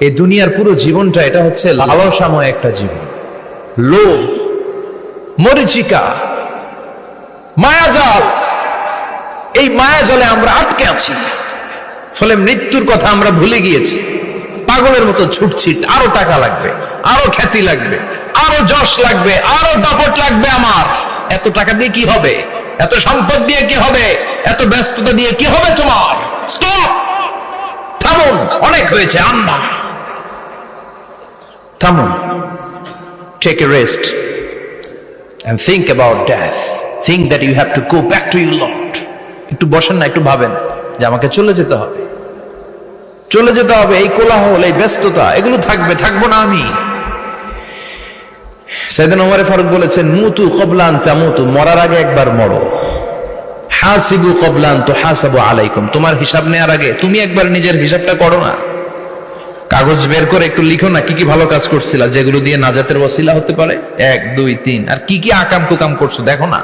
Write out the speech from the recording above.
এই দুনিয়ার পুরো জীবনটা এটা হচ্ছে লালসাময় একটা জীবন, লোভ, মরিচিকা, মায়াজাল। এই মায়াজালে আমরা আটকে আছি, ফলে মৃত্যুর কথা আমরা ভুলে গিয়েছি। পাগলের মতো ছুটছি, আরো টাকা লাগবে, আরো খ্যাতি লাগবে, আরো যশ লাগবে, আরো দাপট লাগবে। আমার এত টাকা দিয়ে কি হবে? এত সম্পদ দিয়ে কি হবে? এত ব্যস্ততা দিয়ে কি হবে তোমার? স্টপ, থামুন, অনেক হয়েছে। আন্না, থামুন, take a rest and think about death. Think that you have to go back to your Lord. একটু বসেন না, একটু ভাবেন যে আমাকে চলে যেতে হবে, চলে যেতে হবে। এই কোলাহল, এই ব্যস্ততা, এগুলো থাকবে, থাকবো না আমি। সাইয়েদনা ওমর ফারুক বলেছেন, মুতু ক্বাবলা আন তামুতু, মরার আগে একবার মরো। হাসিবু ক্বাবলা আন তুহাসাবু আলাইকুম, তোমার হিসাব নেওয়ার আগে তুমি একবার নিজের হিসাবটা করো না। কাগজ বের করে একটু লিখো না কি কি ভালো কাজ করছিলা, যেগুলো দিয়ে নাজাতের ওসিলা হতে পারে। 1 2 3, আর কি কি আকাম কুকাম করছো দেখো না।